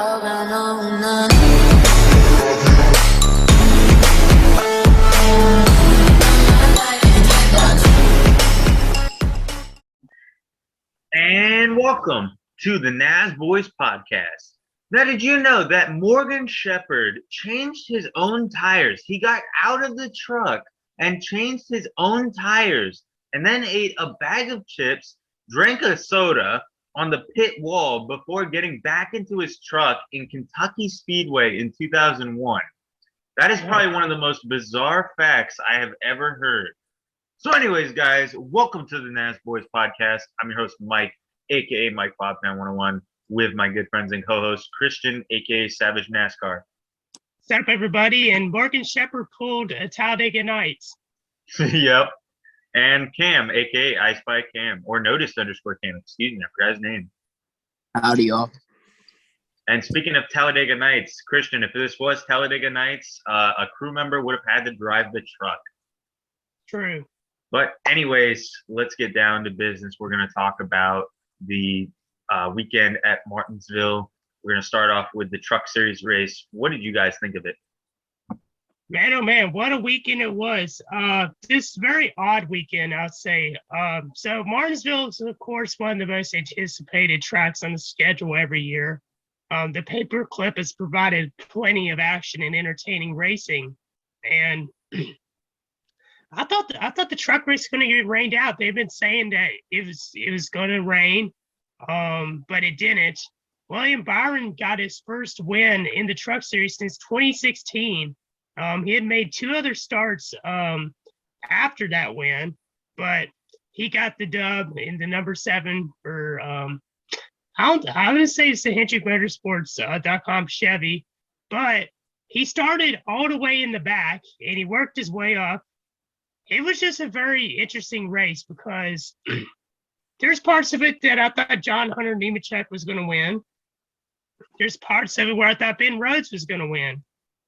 And welcome to the Nasboys podcast. Now, did you know that Morgan Shepherd changed his own tires? He got out of the truck and changed his own tires and then ate a bag of chips, drank a soda on the pit wall before getting back into his truck in Kentucky Speedway in 2001. That is probably one of the most bizarre facts I have ever heard. So anyways, guys, welcome to the Nasboys podcast. I'm your host, Mike, a.k.a. Mike Bobman 101, with my good friends and co-host, Christian, a.k.a. Savage NASCAR. What's up, everybody? And Morgan Shepherd pulled a Talladega Nights. Yep. And Cam, a.k.a. I Spy Cam, or Noticed_Cam. Excuse me, I forgot his name. Howdy, y'all. And speaking of Talladega Nights, Christian, if this was Talladega Nights, a crew member would have had to drive the truck. True. But anyways, let's get down to business. We're going to talk about the weekend at Martinsville. We're going to start off with the Truck Series race. What did you guys think of it? Man, oh man, what a weekend it was. This very odd weekend, I'd say. So Martinsville is, of course, one of the most anticipated tracks on the schedule every year. The paperclip has provided plenty of action and entertaining racing. And I thought the truck race was going to get rained out. They've been saying that it was going to rain, but it didn't. William Byron got his first win in the Truck Series since 2016. He had made two other starts after that win, but he got the dub in the number 7 for I'm gonna say it's the Hendrick Motorsports.com Chevy, but he started all the way in the back and he worked his way up. It was just a very interesting race because there's parts of it that I thought John Hunter Nemechek was going to win. There's parts of it where I thought Ben Rhodes was going to win.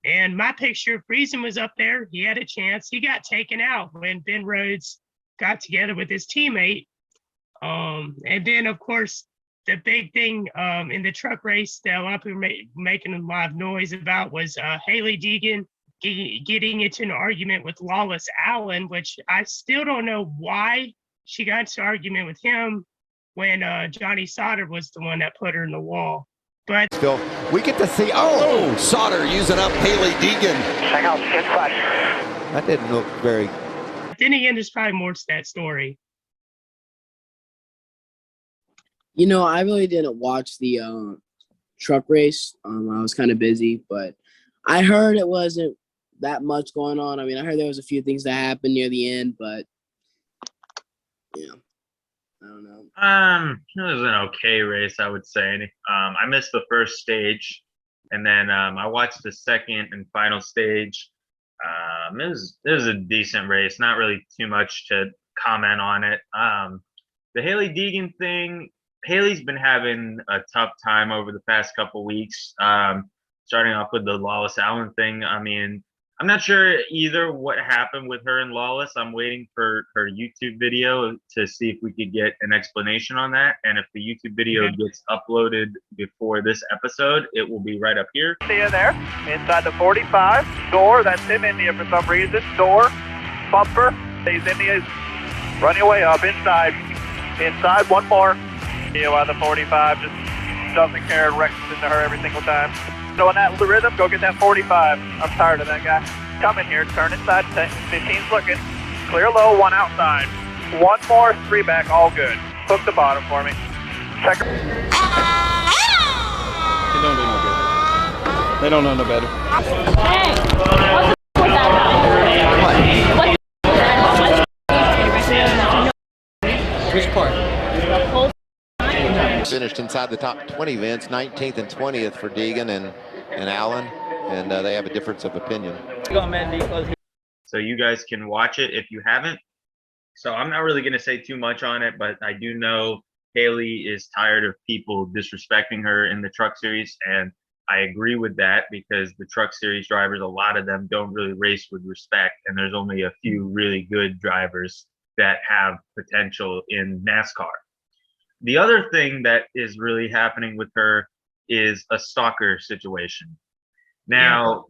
And my picture, Friesen was up there. He had a chance. He got taken out when Ben Rhodes got together with his teammate. And then, of course, the big thing in the truck race that a lot of people were making a lot of noise about was Hailie Deegan getting into an argument with Lawless Allen, which I still don't know why she got into an argument with him when Johnny Sauter was the one that put her in the wall. But still, we get to see, Sauter using up Hailie Deegan. Check out pit flash. That didn't look very. Then again, there's probably more to that story. You know, I really didn't watch the truck race. I was kind of busy, but I heard it wasn't that much going on. I mean, I heard there was a few things that happened near the end, but yeah, I don't know. It was an okay race, I would say. I missed the first stage, and then I watched the second and final stage. It was a decent race. Not really too much to comment on it. The Hailie Deegan thing, Hailie's been having a tough time over the past couple weeks. Starting off with the Lawless Allen thing, I mean, I'm not sure either what happened with her and Lawless. I'm waiting for her YouTube video to see if we could get an explanation on that. And if the YouTube video gets uploaded before this episode, it will be right up here. See you there, inside the 45, door, that's him, India for some reason, door, bumper, he's India's running away up, inside, one more, you on the 45, just doesn't care, wrecks into her every single time. So in that rhythm, go get that 45. I'm tired of that guy. Come in here, turn inside, 15's looking. Clear low, 1 outside. 1 more, 3 back, all good. Hook the bottom for me. Check. They don't do no good. They don't know no better. Hey, Which part? Finished inside the top 20, Vince. 19th and 20th for Deegan and Allen, and they have a difference of opinion. So you guys can watch it if you haven't. So I'm not really going to say too much on it, but I do know Hailie is tired of people disrespecting her in the Truck Series, and I agree with that because the Truck Series drivers, a lot of them don't really race with respect, and there's only a few really good drivers that have potential in NASCAR. The other thing that is really happening with her is a stalker situation. Now,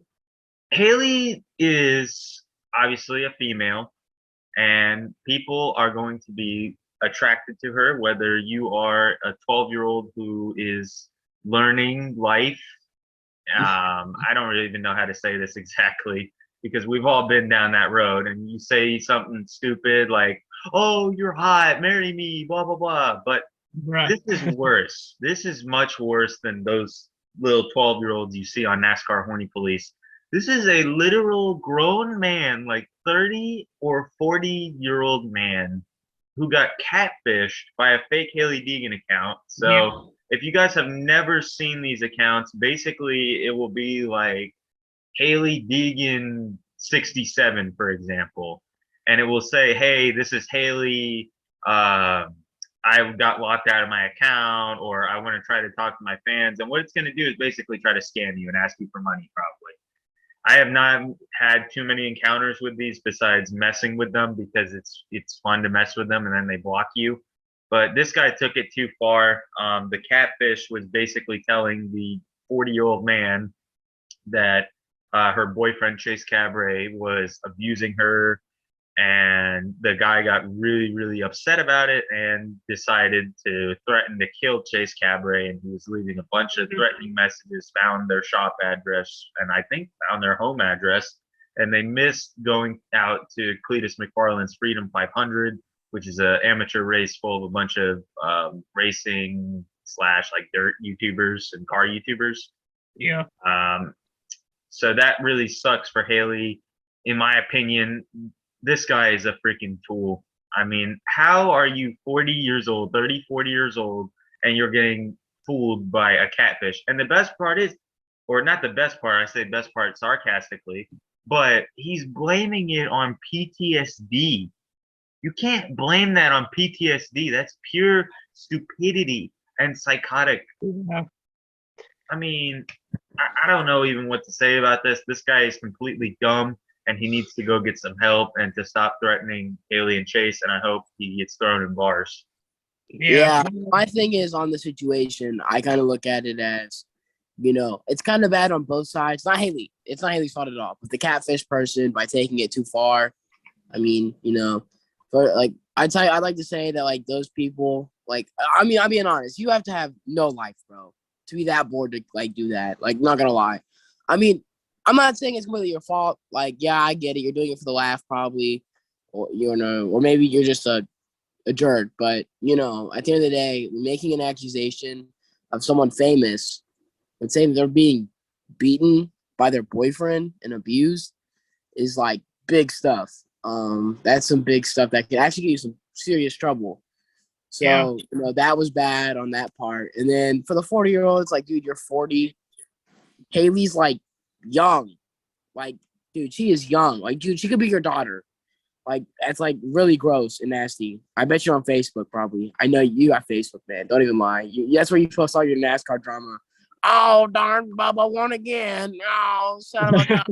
Haley is obviously a female, and people are going to be attracted to her, whether you are a 12-year-old who is learning life. I don't really even know how to say this exactly because we've all been down that road, and you say something stupid like, "Oh, you're hot, marry me," blah blah blah. But Right. this is worse. This is much worse than those little 12-year-olds you see on NASCAR Horny Police. This is a literal grown man, like 30 or 40-year-old man who got catfished by a fake Haley Deegan account. So if you guys have never seen these accounts, basically it will be like Haley Deegan 67, for example, and it will say, "Hey, this is Haley. I got locked out of my account," or "I want to try to talk to my fans." And what it's going to do is basically try to scam you and ask you for money, probably. I have not had too many encounters with these besides messing with them because it's fun to mess with them and then they block you. But this guy took it too far. The catfish was basically telling the 40-year-old man that her boyfriend Chase Cabaret was abusing her, and the guy got really, really upset about it and decided to threaten to kill Chase Cabaret. And he was leaving a bunch of threatening messages, found their shop address, and I think found their home address. And they missed going out to Cletus McFarland's Freedom 500, which is an amateur race full of a bunch of racing / like dirt YouTubers and car YouTubers. Yeah. So that really sucks for Haley. In my opinion, this guy is a freaking tool. I mean, how are you 40 years old, 30, 40 years old, and you're getting fooled by a catfish? And the best part is, or not the best part, I say best part sarcastically, but he's blaming it on PTSD. You can't blame that on PTSD. That's pure stupidity and psychotic. Yeah. I mean, I don't know even what to say about this. This guy is completely dumb, and he needs to go get some help and to stop threatening Haley and Chase, and I hope he gets thrown in bars. Yeah, my thing is on the situation, I kind of look at it as, it's kind of bad on both sides. It's not Haley's fault at all. But the catfish person, by taking it too far, I mean, for like, I'd like to say that like those people, like, I mean, I'm being honest, you have to have no life, bro, to be that bored to like do that. Like, not gonna lie. I mean, I'm not saying it's completely your fault. Like, yeah, I get it. You're doing it for the laugh, probably, or or maybe you're just a jerk. But at the end of the day, making an accusation of someone famous and saying they're being beaten by their boyfriend and abused is like big stuff. That's some big stuff that can actually get you some serious trouble. So that was bad on that part. And then for the 40-year-old, it's like, dude, you're 40. Haley's like young. Like, dude, she is young. Like, dude, she could be your daughter. Like, that's like really gross and nasty. I bet you're on Facebook probably. I know you got Facebook, man. Don't even lie. That's where you post all your NASCAR drama. Oh, darn, Bubba won again. Oh, son of a gun.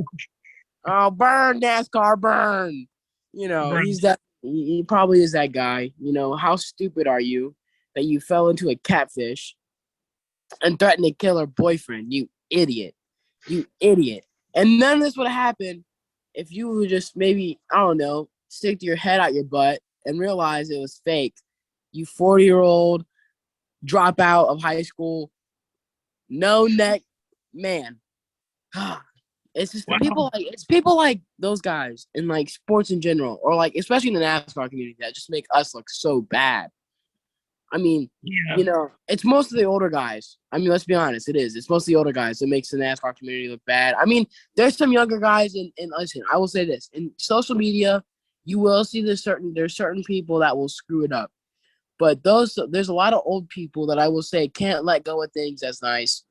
Oh, burn, NASCAR, burn. He's that. He probably is that guy. How stupid are you that you fell into a catfish and threatened to kill her boyfriend? You idiot. You idiot. And none of this would have happened if you would just maybe, I don't know, stick your head out your butt and realize it was fake. You 40-year-old dropout of high school, no neck man. It's just people like those guys in like sports in general, or like especially in the NASCAR community, that just make us look so bad. I mean, it's most of the older guys. I mean, let's be honest, it is. It's most of the older guys that makes the NASCAR community look bad. I mean, there's some younger guys, and listen, I will say this: in social media, you will see there's certain people that will screw it up, but there's a lot of old people that I will say can't let go of things that's nice,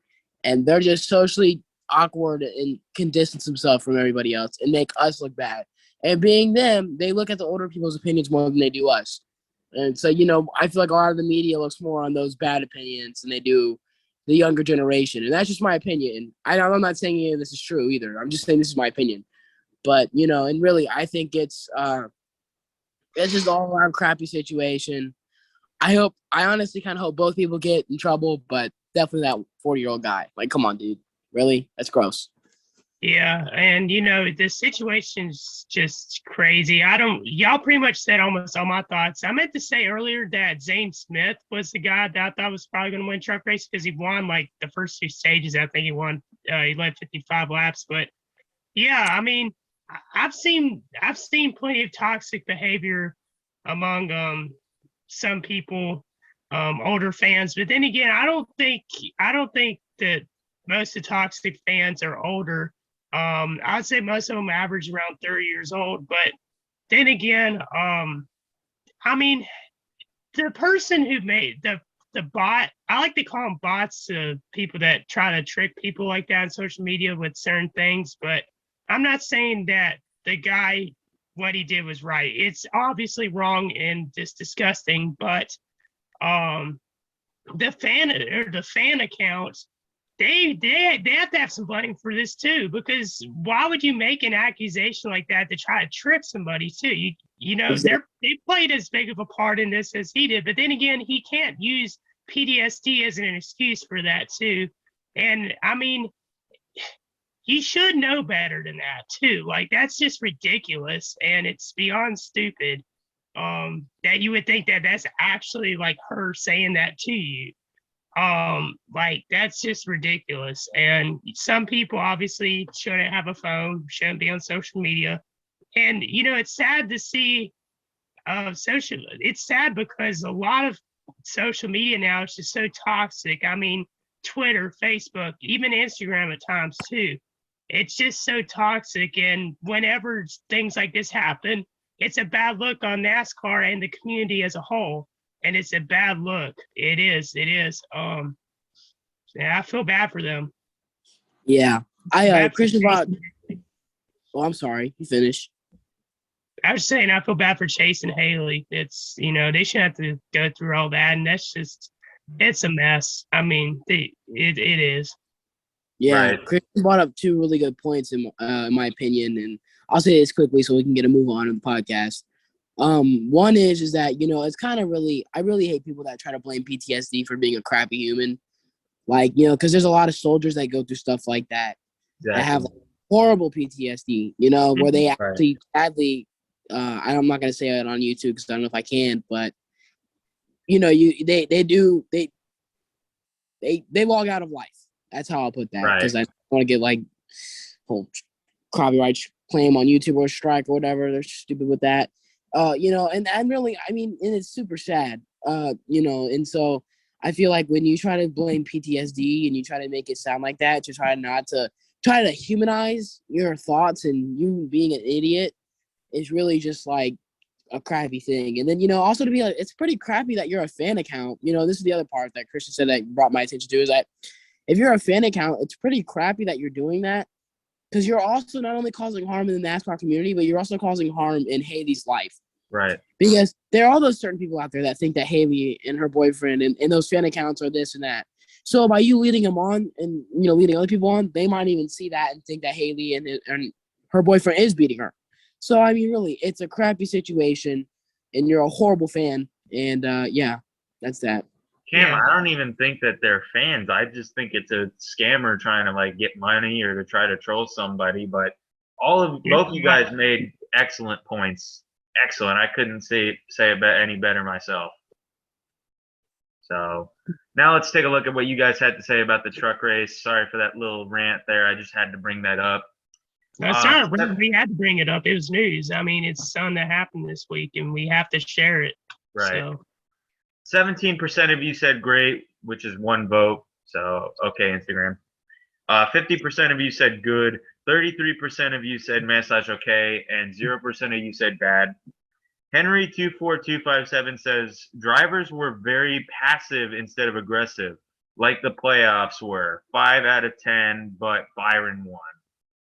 and they're just socially awkward and can distance themselves from everybody else and make us look bad. And being them, they look at the older people's opinions more than they do us. And so, I feel like a lot of the media looks more on those bad opinions than they do the younger generation. And that's just my opinion. I'm not saying any of this is true either. I'm just saying this is my opinion. But, and really, I think it's just all around crappy situation. I honestly kind of hope both people get in trouble, but definitely that 40-year-old guy. Like, come on, dude. Really? That's gross. Yeah, and the situation's just crazy. Y'all pretty much said almost all my thoughts. I meant to say earlier that Zane Smith was the guy that I thought was probably going to win truck race because he won like the first 2 stages. I think he won. He led 55 laps. But yeah, I mean, I've seen plenty of toxic behavior among some people, older fans. But then again, I don't think that most of the toxic fans are older. I'd say most of them average around 30 years old. But then again, I mean, the person who made the bot, I like to call them bots, people that try to trick people like that on social media with certain things. But I'm not saying that the guy, what he did was right. It's obviously wrong and just disgusting. But the fan accounts, they have to have some blame for this too, because why would you make an accusation like that to try to trick somebody too? They played as big of a part in this as he did, but then again, he can't use PTSD as an excuse for that too. And I mean, he should know better than that too. Like, that's just ridiculous, and it's beyond stupid that you would think that that's actually like her saying that to you. Like, that's just ridiculous. And some people obviously shouldn't have a phone, shouldn't be on social media. And it's sad to see it's sad because a lot of social media now is just so toxic. I mean, Twitter, Facebook, even Instagram at times too. It's just so toxic. And whenever things like this happen, it's a bad look on NASCAR and the community as a whole. And it's a bad look. It is. Yeah, I feel bad for them. Yeah. Christian brought. Oh, I'm sorry. You finish. I was saying I feel bad for Chase and Haley. It's, they shouldn't have to go through all that. And that's just, it's a mess. I mean, it is. Yeah. Right. Christian brought up 2 really good points in my opinion. And I'll say this quickly so we can get a move on in the podcast. One is that, it's kind of I really hate people that try to blame PTSD for being a crappy human. Like, because there's a lot of soldiers that go through stuff like that, that have like, horrible PTSD, where they actually sadly, I'm not going to say it on YouTube because I don't know if I can, but, they log out of life. That's how I'll put that. Because I don't want to get like whole copyright claim on YouTube or strike or whatever. They're stupid with that. And really, I mean, and it's super sad, and so I feel like when you try to blame PTSD and you try to make it sound like that, to try to humanize your thoughts and you being an idiot is really just like a crappy thing. And then, also to be like, it's pretty crappy that you're a fan account. This is the other part that Christian said that brought my attention to, is that if you're a fan account, it's pretty crappy that you're doing that, because you're also not only causing harm in the NASCAR community, but you're also causing harm in Haley's life. Right. Because there are those certain people out there that think that Haley and her boyfriend and those fan accounts are this and that. So by you leading them on and, leading other people on, they might even see that and think that Haley and her boyfriend is beating her. So, I mean, really, it's a crappy situation and you're a horrible fan. And, yeah, that's that. Cam, I don't even think that they're fans. I just think it's a scammer trying to like get money or to try to troll somebody. But both of you guys made excellent points. Excellent. I couldn't say it any better myself. So now let's take a look at what you guys had to say about the truck race. Sorry for that little rant there. I just had to bring that up. That's not a rant. We had to bring it up. It was news. I mean, it's something that happened this week, and we have to share it. Right. So. 17% of you said great, which is 1 vote. So, okay, Instagram. 50% of you said good. 33% of you said massage okay, and 0% of you said bad. Henry24257 says drivers were very passive instead of aggressive, like the playoffs were. 5 out of 10, but Byron won.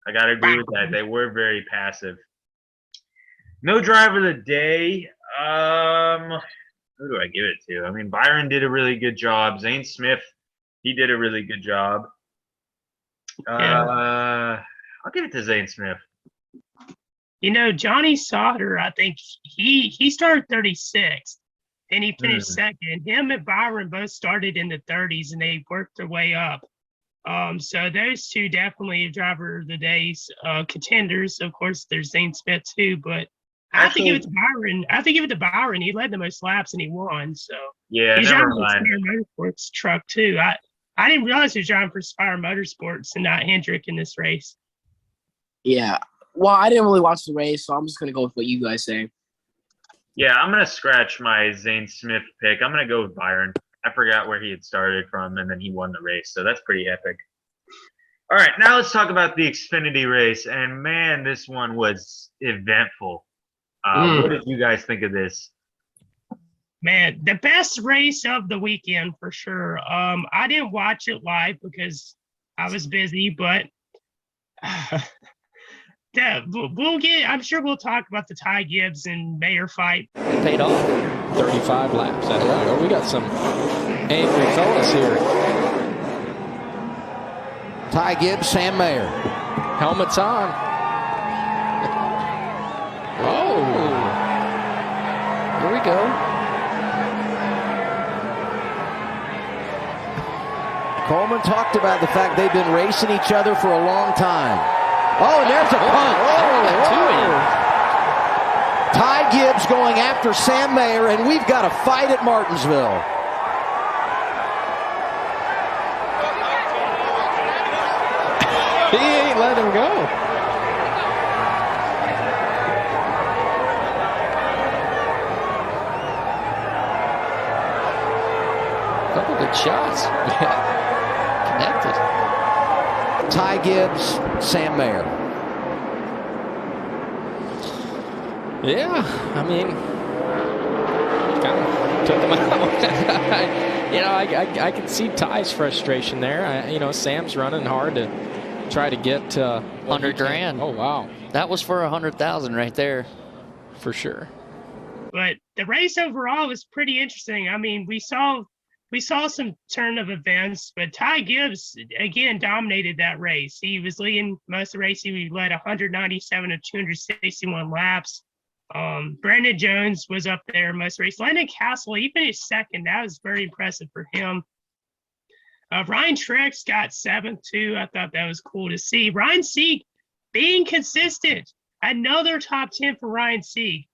I gotta agree with that. They were very passive. No driver of the day. Who do I give it to? I mean, Byron did a really good job. Zane Smith, he did a really good job. I'll give it to Zane Smith. Johnny Sauter, I think he started 36th, and he finished second. Him and Byron both started in the 30s, and they worked their way up. So those two definitely driver of the days contenders. Of course, there's Zane Smith too, but I have to give it to Byron. I have to give it to Byron. He led the most laps and he won. So Yeah, he's never driving the mind. Spire Motorsports truck too. I didn't realize he was driving for Spire Motorsports and not Hendrick in this race. Yeah. Well, I didn't really watch the race, so I'm just gonna go with what you guys say. Yeah, I'm gonna scratch my Zane Smith pick. I'm gonna go with Byron. I forgot where he had started from, and then he won the race, so that's pretty epic. All right, now let's talk about the Xfinity race, and man, this one was eventful. What did you guys think of this? Man, the best race of the weekend for sure. I didn't watch it live because I was busy, but we'll get. I'm sure we'll talk about the tygibbs and Mayer fight. It paid off. 35 laps. We got some angry fellas here. Tygibbs, Sam Mayer. Helmets on. Oh. Here we go. Coleman talked about the fact they've been racing each other for a long time. Oh, and there's a punt. Tygibbs going after Sam Mayer, and we've got a fight at Martinsville. He ain't let him go. Couple good shots. Connected. Tygibbs, Sam Mayer. Yeah, I mean, kind of took him out. I can see Ty's frustration there. Sam's running hard to try to get $100,000. Oh wow, that was for $100,000 right there, for sure. But the race overall was pretty interesting. I mean, we saw some turn of events, but Tygibbs again dominated that race. He was leading most of the race. He led 197 of 261 laps. Brandon Jones was up there most of the race. Landon Castle, he finished second. That was very impressive for him. Ryan Truex got seventh too. I thought that was cool to see. Ryan Sieg being consistent. Another top 10 for Ryan Sieg.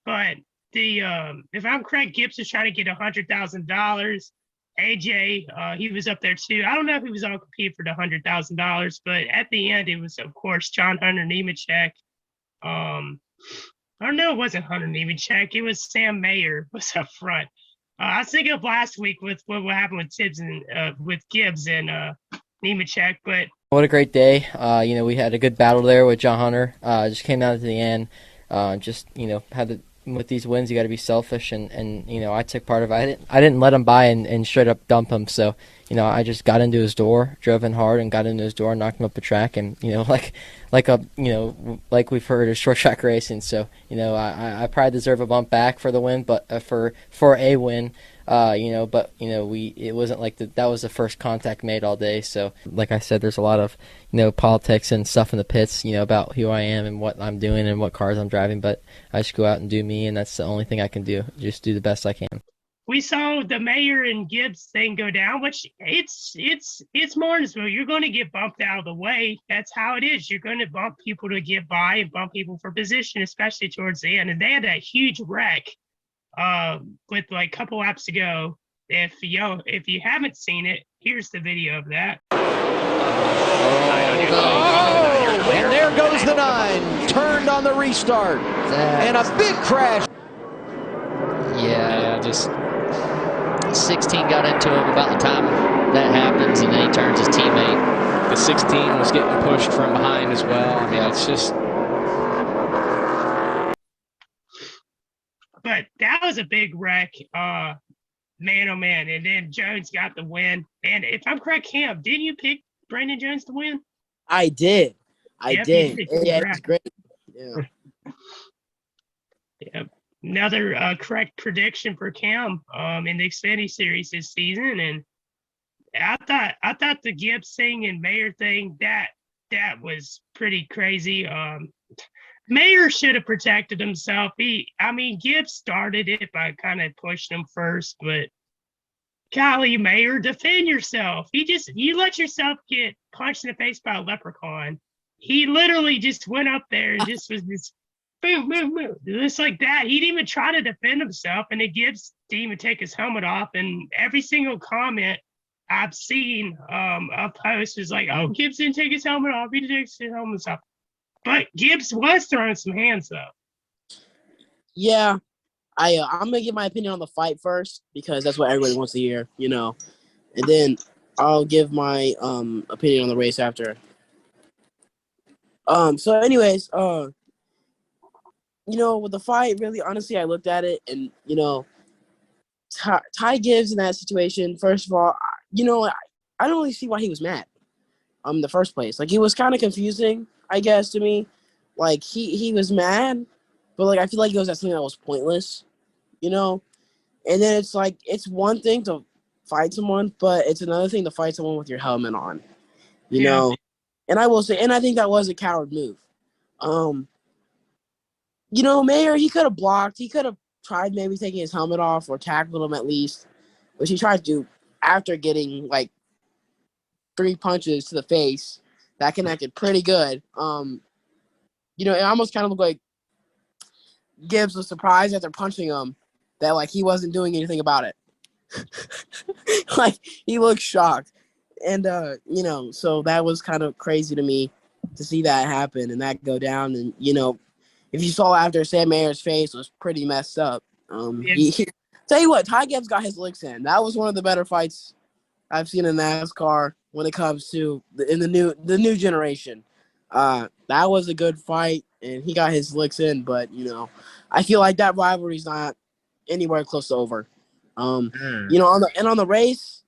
But if I'm correct, Gibbs is trying to get $100,000. AJ, he was up there too. I don't know if he was on compete for the $100,000, but at the end it was, of course, John Hunter Nemechek. I don't know, it wasn't Hunter Nemechek. It was Sam Mayer was up front. I was thinking of last week with what happened with Tibbs and with Gibbs and Nemechek, but what a great day. We had a good battle there with John Hunter. Just came down to the end. With these wins, you got to be selfish, and I took part of it. I didn't let him by and straight up dump him. So I just got into his door, drove in hard, and got into his door, and knocked him up the track. And like we've heard of short track racing. So I probably deserve a bump back for the win, but for a win. It wasn't like that was the first contact made all day. So like I said, there's a lot of, politics and stuff in the pits, about who I am and what I'm doing and what cars I'm driving. But I just go out and do me, and that's the only thing I can do. Just do the best I can. We saw the Mayer and Gibbs thing go down, which it's Martinsville. You're going to get bumped out of the way. That's how it is. You're going to bump people to get by and bump people for position, especially towards the end. And they had that huge wreck with like a couple laps to go. If you haven't seen it, here's the video of that. Oh, and there goes the 9, turned on the restart, and a big crash. Yeah, just 16 got into him about the time that happens, and then he turns his teammate. The 16 was getting pushed from behind as well. I mean, it's just. But that was a big wreck. Man, oh man. And then Jones got the win. And if I'm correct, Cam, didn't you pick Brandon Jones to win? I did. I did. Yeah, it was great. Yeah. Yeah. Another correct prediction for Cam in the Xfinity Series this season. And I thought the Gibbs thing and Mayer thing, that was pretty crazy. Mayer should have protected himself. Gibbs started it by kind of pushing him first, but golly, Mayer, defend yourself. You let yourself get punched in the face by a leprechaun. He literally just went up there and just was this boom, boom, boom, just like that. He didn't even try to defend himself, and then Gibbs didn't even take his helmet off. And every single comment I've seen a post is like, "Oh, Gibbs didn't take his helmet off. He didn't take his helmet off." But Gibbs was throwing some hands though. Yeah, I'm gonna give my opinion on the fight first because that's what everybody wants to hear, and then I'll give my opinion on the race after. So anyways, with the fight, really honestly, I looked at it and Ty Gibbs in that situation. First of all, I don't really see why he was mad. In the first place, like, it was kind of confusing, I guess, to me. Like, he was mad, but like, I feel like it was something that was pointless, And then it's like, it's one thing to fight someone, but it's another thing to fight someone with your helmet on, Yeah. And I will say, and I think that was a coward move. Mayer, he could have blocked. He could have tried maybe taking his helmet off or tackled him at least, which he tried to do after getting like 3 punches to the face that connected pretty good. It almost kind of looked like Gibbs was surprised after punching him that like he wasn't doing anything about it. Like, he looked shocked. And so that was kind of crazy to me to see that happen and that go down. And if you saw after, Sam Mayer's face was pretty messed up. Tell you what, Ty Gibbs got his licks in. That was one of the better fights I've seen in NASCAR when it comes to the new generation. That was a good fight, and he got his licks in. But I feel like that rivalry's not anywhere close to over. On the race,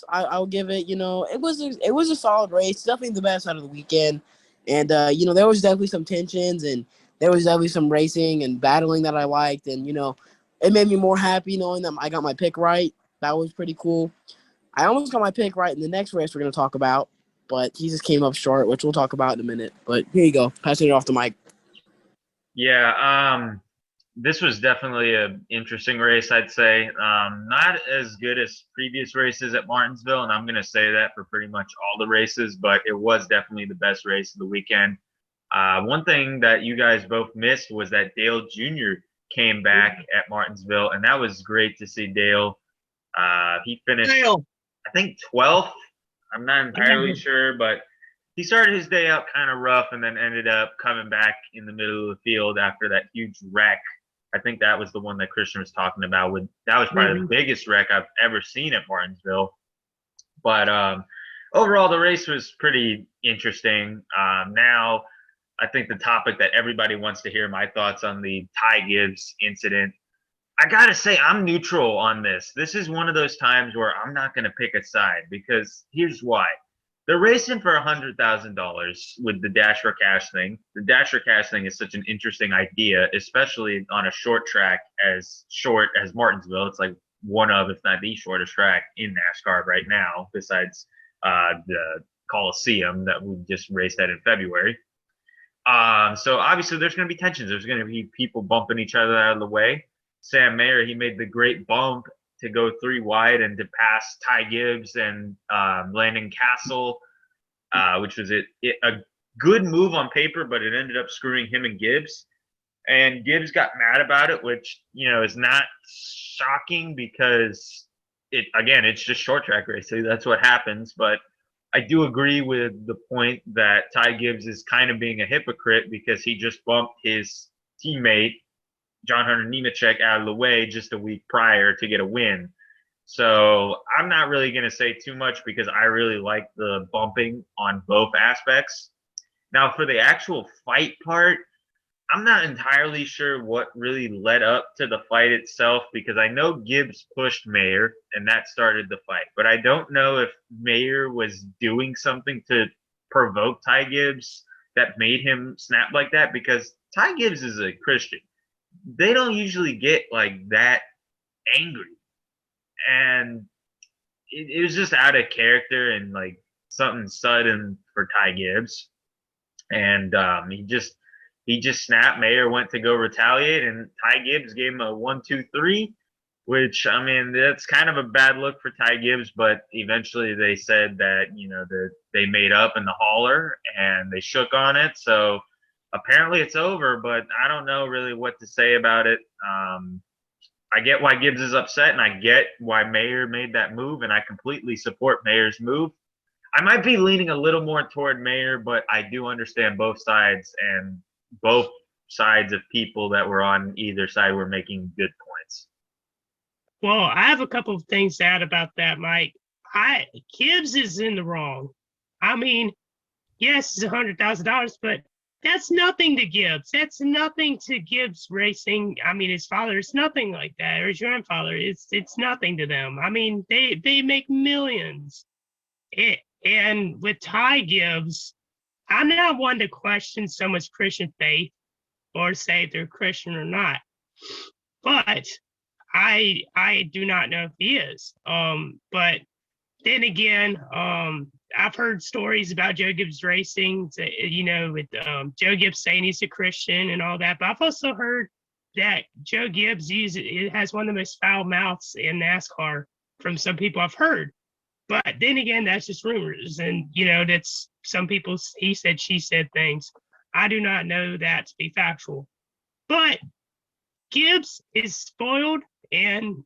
I'll give it. It was a solid race, definitely the best out of the weekend. And there was definitely some tensions, and there was definitely some racing and battling that I liked, and it made me more happy knowing that I got my pick right. That was pretty cool. I almost got my pick right in the next race we're going to talk about, but he just came up short, which we'll talk about in a minute. But here you go, passing it off the mic. Yeah, this was definitely an interesting race, I'd say. Not as good as previous races at Martinsville, and I'm going to say that for pretty much all the races, but it was definitely the best race of the weekend. One thing that you guys both missed was that Dale Jr. came back at Martinsville, and that was great to see Dale. He finished, I think, 12th. I'm not entirely sure, but he started his day out kind of rough and then ended up coming back in the middle of the field after that huge wreck. I think that was the one that Christian was talking about. That was probably the biggest wreck I've ever seen at Martinsville. But overall, the race was pretty interesting. Now, I think the topic that everybody wants to hear my thoughts on the Ty Gibbs incident. I got to say, I'm neutral on this. This is one of those times where I'm not going to pick a side because here's why. They're racing for $100,000 with the Dash for Cash thing. The Dash for Cash thing is such an interesting idea, especially on a short track as short as Martinsville. It's like one of, if not the shortest track in NASCAR right now, besides the Coliseum that we just raced at in February. So obviously there's going to be tensions. There's going to be people bumping each other out of the way. Sam Mayer, he made the great bump to go 3 wide and to pass Ty Gibbs and Landon Castle, which was a good move on paper, but it ended up screwing him and Gibbs. And Gibbs got mad about it, which, is not shocking because it's just short track racing. That's what happens. But I do agree with the point that Ty Gibbs is kind of being a hypocrite because he just bumped his teammate John Hunter Nemechek out of the way just a week prior to get a win. So I'm not really going to say too much because I really like the bumping on both aspects. Now, for the actual fight part, I'm not entirely sure what really led up to the fight itself because I know Gibbs pushed Mayer and that started the fight. But I don't know if Mayer was doing something to provoke Ty Gibbs that made him snap like that because Ty Gibbs is a Christian. They don't usually get like that angry, and it was just out of character and like something sudden for Ty Gibbs, and he just snapped. Mayer went to go retaliate, and Tygibbs gave him a 1-2-3, which, I mean, that's kind of a bad look for Tygibbs, but eventually they said that, that they made up in the hauler and they shook on it. So apparently it's over, but I don't know really what to say about it. I get why Gibbs is upset, and I get why Mayer made that move, and I completely support Mayer's move. I might be leaning a little more toward Mayer, but I do understand both sides, and both sides of people that were on either side were making good points. Well, I have a couple of things to add about that, Mike. Gibbs is in the wrong. I mean, yes, it's $100,000, but that's nothing to Gibbs. That's nothing to Gibbs Racing. I mean, his father is nothing like that, or his grandfather. It's nothing to them. I mean, they make millions. And with Ty Gibbs, I'm not one to question someone's Christian faith or say if they're Christian or not. But I do not know if he is. But then again, I've heard stories about Joe Gibbs Racing, with Joe Gibbs saying he's a Christian and all that. But I've also heard that Joe Gibbs has one of the most foul mouths in NASCAR from some people I've heard. But then again, that's just rumors. And, that's some people's he said, she said things. I do not know that to be factual. But Gibbs is spoiled, and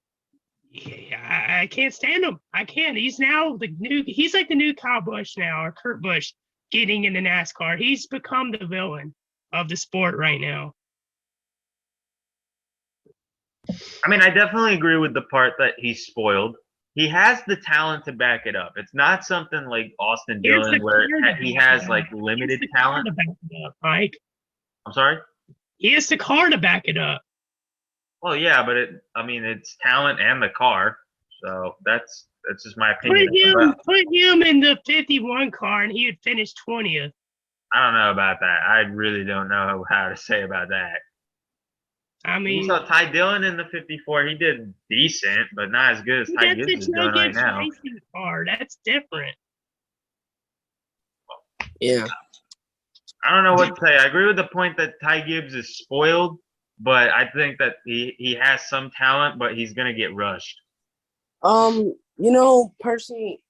I can't stand him. I can't. He's now he's like the new Kyle Busch now, or Kurt Busch getting into NASCAR. He's become the villain of the sport right now. I mean, I definitely agree with the part that he's spoiled. He has the talent to back it up. It's not something like Austin Dillon where he has like limited talent. Mike. I'm sorry? He has the car to back it up. Well, yeah, but it's talent and the car. So that's just my opinion. Put him in the 51 car and he would finish 20th. I don't know about that. I really don't know how to say about that. I mean, you saw Ty Dillon in the 54. He did decent, but not as good as Ty Gibbs is doing right now. Car. That's different. Yeah. I don't know what to say. I agree with the point that Ty Gibbs is spoiled, but I think that he has some talent, but he's gonna get rushed. Personally,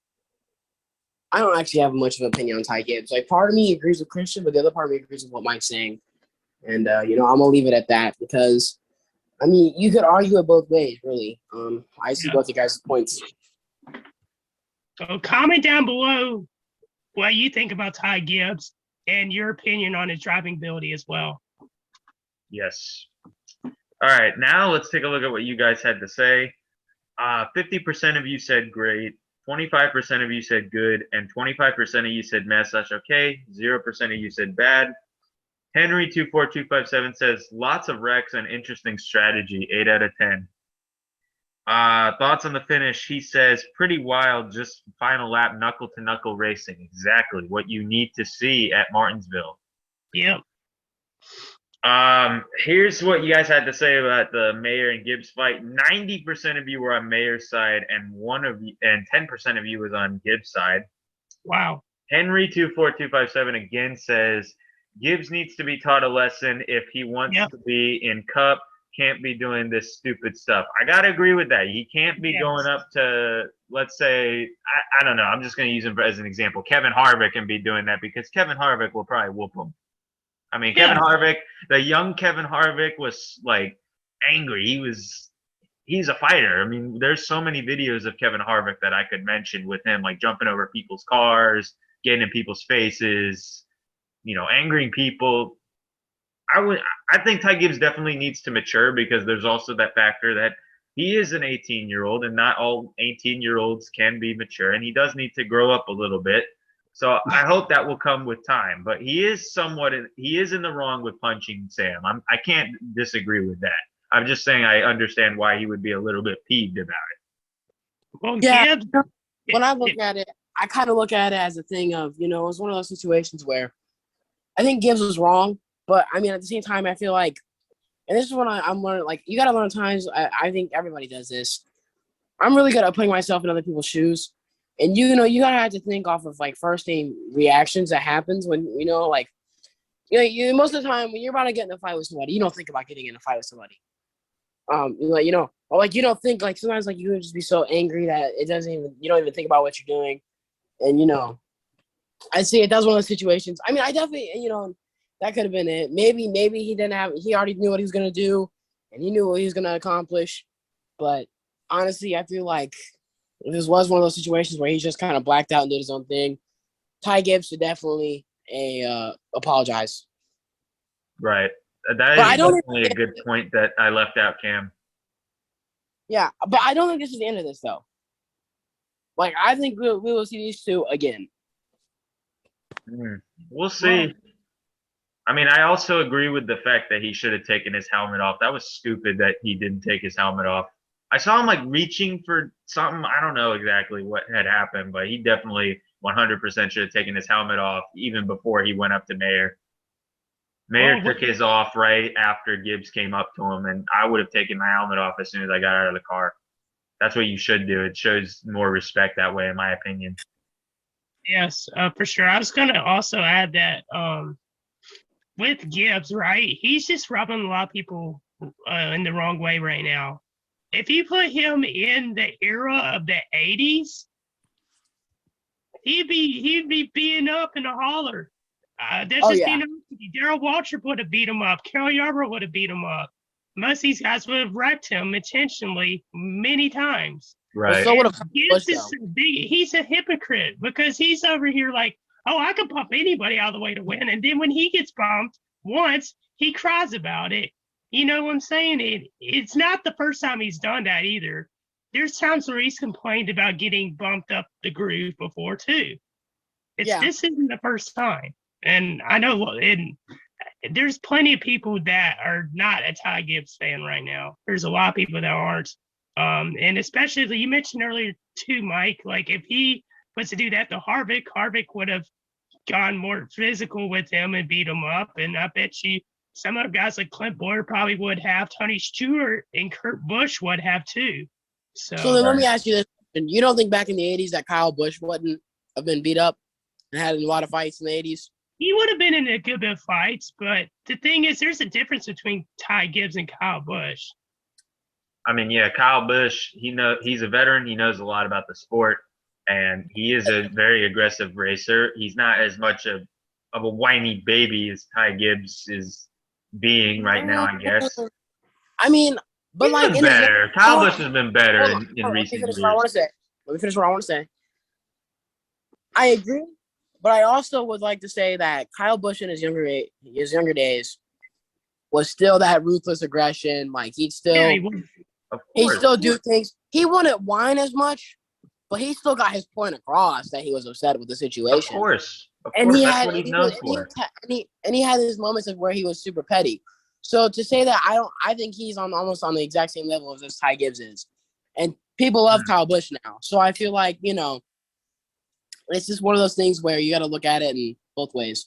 I don't actually have much of an opinion on Ty Gibbs. Like, part of me agrees with Christian, but the other part of me agrees with what Mike's saying. And I'm gonna leave it at that because, you could argue it both ways, really. I see both you guys' points. So comment down below what you think about Ty Gibbs and your opinion on his driving ability as well. Yes. All right, now let's take a look at what you guys had to say. 50% of you said great, 25% of you said good, and 25% of you said meh/okay. 0% of you said bad. Henry24257 says lots of wrecks and interesting strategy. 8 out of 10. Thoughts on the finish? He says pretty wild. Just final lap, knuckle to knuckle racing. Exactly what you need to see at Martinsville. Yep. Here's what you guys had to say about the Mayer and Gibbs fight. 90% of you were on Mayer's side, and 10% of you was on Gibbs' side. Wow. Henry24257 again says Gibbs needs to be taught a lesson if he wants to be in Cup. Can't be doing this stupid stuff. I gotta agree with that. He can't be going up to, let's say, I don't know. I'm just gonna use him as an example. Kevin Harvick can be doing that because Kevin Harvick will probably whoop him. Kevin Harvick, the young Kevin Harvick was like angry. He's a fighter. There's so many videos of Kevin Harvick that I could mention with him, like jumping over people's cars, getting in people's faces, angering people. I think Ty Gibbs definitely needs to mature because there's also that factor that he is an 18-year-old and not all 18-year-olds can be mature, and he does need to grow up a little bit. So I hope that will come with time. But he is in the wrong with punching Sam. I can't disagree with that. I'm just saying I understand why he would be a little bit peeved about it. Well, yeah. When I look at it, I kind of look at it as a thing of, it was one of those situations where I think Gibbs was wrong, but at the same time, I feel like, and this is what I'm learning, like, you got to learn times. I think everybody does this. I'm really good at putting myself in other people's shoes. And, you got to have to think off of, like, first name reactions that happens when, like, most of the time when you're about to get in a fight with somebody, you don't think about getting in a fight with somebody. Or like you don't think like sometimes like you can just be so angry that you don't even think about what you're doing, and I see it. That's one of those situations. I mean, I definitely that could have been it. Maybe he already knew what he was gonna do, and he knew what he was gonna accomplish. But honestly, I feel like this was one of those situations where he just kind of blacked out and did his own thing. Tygibbs should definitely apologize. Right. That is definitely a good point that I left out, Cam. Yeah, but I don't think this is the end of this, though. Like, I think we will see these two again. We'll see. I mean, I also agree with the fact that he should have taken his helmet off. That was stupid that he didn't take his helmet off. I saw him, like, reaching for something. I don't know exactly what had happened, but he definitely 100% should have taken his helmet off even before he went up to Mayer. Mayer took his off right after Gibbs came up to him, and I would have taken my helmet off as soon as I got out of the car. That's what you should do. It shows more respect that way, in my opinion. Yes, for sure. I was going to also add that with Gibbs, right, he's just rubbing a lot of people in the wrong way right now. If you put him in the era of the 80s, he'd be beaten up in a holler. Darrell Waltrip would have beat him up. Carol Yarbrough would have beat him up. Most of these guys would have wrecked him intentionally many times. Right. So he's a hypocrite because he's over here like, oh, I can pump anybody out of the way to win. And then when he gets bumped once, he cries about it. You know what I'm saying? It's not the first time he's done that either. There's times where he's complained about getting bumped up the groove before too. This isn't the first time. And I know there's plenty of people that are not a Ty Gibbs fan right now. There's a lot of people that aren't. And especially, you mentioned earlier too, Mike, like if he was to do that to Harvick would have gone more physical with him and beat him up. And I bet you some other guys like Clint Boyer probably would have. Tony Stewart and Kurt Busch would have too. So then let me ask you this. You don't think back in the 80s that Kyle Busch wouldn't have been beat up and had a lot of fights in the 80s? He would have been in a good bit of fights, but the thing is, there's a difference between Ty Gibbs and Kyle Busch. I mean, yeah, Kyle Busch, he's a veteran. He knows a lot about the sport, and he is a very aggressive racer. He's not as much of a whiny baby as Ty Gibbs is being right now, I guess. I mean, but he's been better. Kyle Busch has been better in recent years. Let me finish what I want to say. I agree. But I also would like to say that Kyle Busch in his younger days was still that ruthless aggression. Like he'd still do things. He wouldn't whine as much, but he still got his point across that he was upset with the situation. Of course, and he that's had what he's known for. And he had his moments of where he was super petty. So to say that I think he's almost on the exact same level as Ty Gibbs is, and people love Kyle Busch now. So I feel like it's just one of those things where you got to look at it in both ways.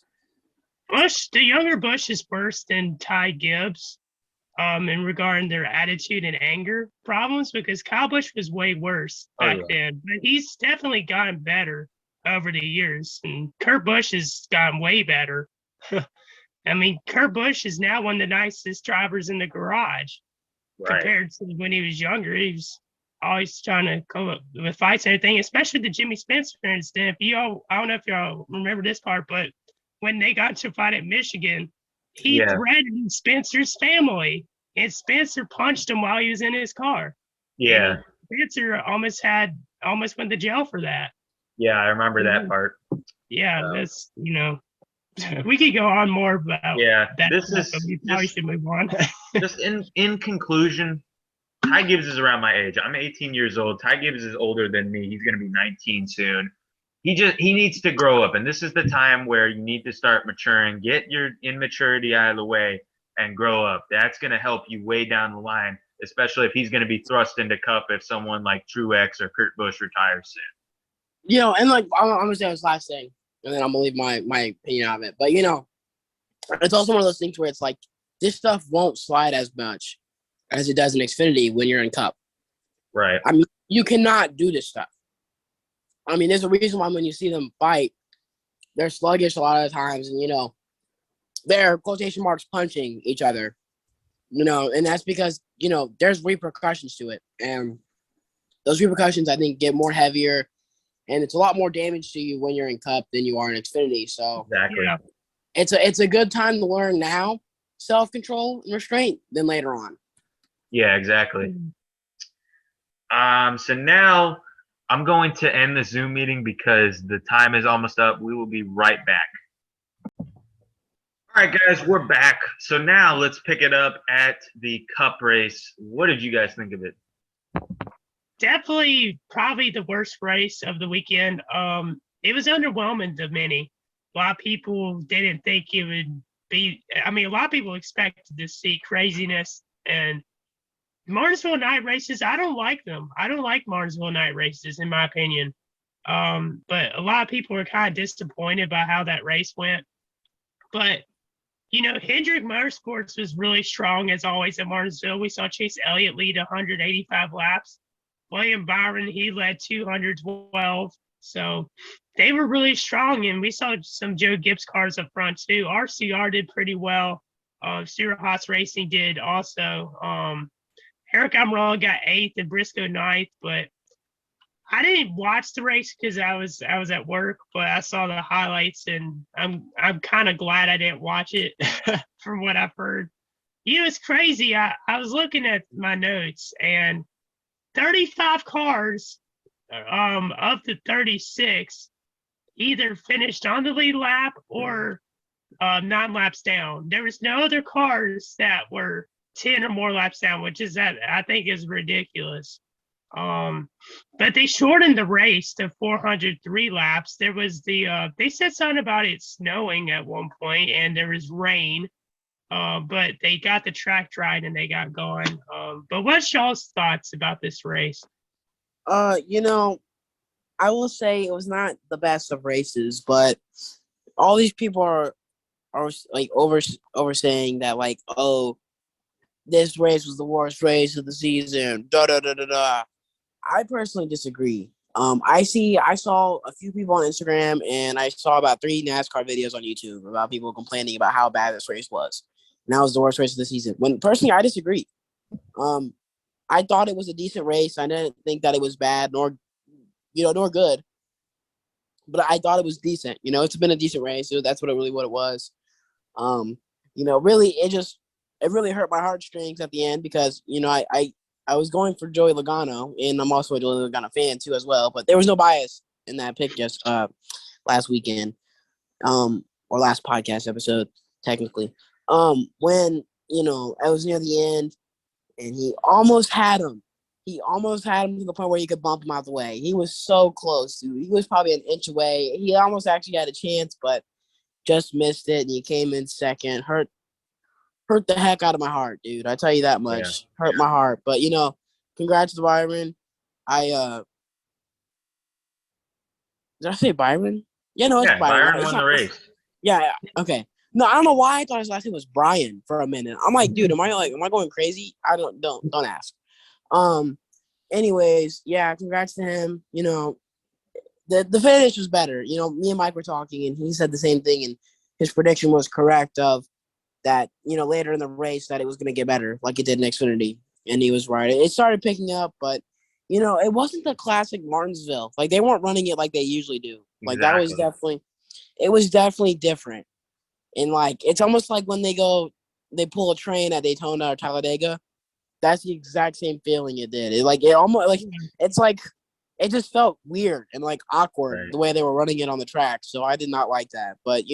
The younger Busch is worse than Ty Gibbs in regarding their attitude and anger problems because Kyle Busch was way worse back then. But he's definitely gotten better over the years. And Kurt Busch has gotten way better. I mean, Kurt Busch is now one of the nicest drivers in the garage compared to when he was younger. He was always trying to come up with fights and everything, especially the Jimmy Spencer incident. I don't know if y'all remember this part, but when they got to fight at Michigan, he threatened Spencer's family, and Spencer punched him while he was in his car. Yeah. And Spencer almost went to jail for that. Yeah, I remember that part. Yeah, that's, we could go on more about that. We probably should move on. Just in conclusion, Ty Gibbs is around my age. I'm 18 years old. Ty Gibbs is older than me. He's going to be 19 soon. He needs to grow up, and this is the time where you need to start maturing. Get your immaturity out of the way and grow up. That's going to help you way down the line, especially if he's going to be thrust into cup if someone like Truex or Kurt Busch retires soon. And like I'm going to say this last thing, and then I'm going to leave my opinion of it. But, it's also one of those things where it's like this stuff won't slide as much as it does in Xfinity when you're in Cup. Right. I mean, you cannot do this stuff. I mean, there's a reason why when you see them fight, they're sluggish a lot of the times. And, they're quotation marks punching each other, and that's because, there's repercussions to it. And those repercussions, I think, get more heavier, and it's a lot more damage to you when you're in Cup than you are in Xfinity. So Exactly. Yeah. it's a good time to learn now self-control and restraint than later on. Yeah, exactly. So now I'm going to end the Zoom meeting because the time is almost up. We will be right back. All right, guys, we're back. So now let's pick it up at the Cup race. What did you guys think of it? Definitely probably the worst race of the weekend. It was underwhelming to many. A lot of people didn't think it would be. I mean, a lot of people expected to see craziness. And Martinsville night races, I don't like them. I don't like Martinsville night races, in my opinion. But a lot of people were kind of disappointed by how that race went. But Hendrick Motorsports was really strong as always at Martinsville. We saw Chase Elliott lead 185 laps. William Byron, he led 212. So they were really strong, and we saw some Joe Gibbs cars up front too. RCR did pretty well. Stuart Haas Racing did also. Eric Almirola got 8th and Briscoe 9th, but I didn't watch the race because I was at work, but I saw the highlights, and I'm kind of glad I didn't watch it from what I've heard. It's crazy. I was looking at my notes, and 35 cars of the 36 either finished on the lead lap or 9 laps down. There was no other cars that were 10 or more laps down, which is that I think is ridiculous. But they shortened the race to 403 laps. There was they said something about it snowing at one point, and there was rain. But they got the track dried and they got going. But what's y'all's thoughts about this race? I will say it was not the best of races, but all these people are like over saying that, like, oh, this race was the worst race of the season. Da da da da da. I personally disagree. I saw a few people on Instagram, and I saw about 3 NASCAR videos on YouTube about people complaining about how bad this race was. And that was the worst race of the season. When personally, I disagree. I thought it was a decent race. I didn't think that it was bad nor good. But I thought it was decent. It's been a decent race. So that's what it was. Really, it really hurt my heartstrings at the end because, I was going for Joey Logano, and I'm also a Joey Logano fan too as well. But there was no bias in that pick just last weekend, or last podcast episode technically. When I was near the end, and he almost had him. He almost had him to the point where he could bump him out the way. He was so close, dude. He was probably an inch away. He almost actually had a chance, but just missed it, and he came in second. Hurt the heck out of my heart, dude. I tell you that much. Yeah. Hurt my heart. But congrats to Byron. Did I say Byron? Yeah, no, it's Byron. Byron won the race. Yeah, okay. No, I don't know why I thought his last name was Brian for a minute. I'm like, dude, am I going crazy? I don't ask. Anyways, yeah, congrats to him. The finish was better. Me and Mike were talking, and he said the same thing, and his prediction was correct of that, later in the race that it was going to get better like it did in Xfinity. And he was right. It started picking up, but, it wasn't the classic Martinsville. Like, they weren't running it like they usually do. Like, exactly. It was definitely different. And, like, it's almost like when they pull a train at Daytona or Talladega. That's the exact same feeling it did. It just felt weird and, like, awkward the way they were running it on the track. So I did not like that. But,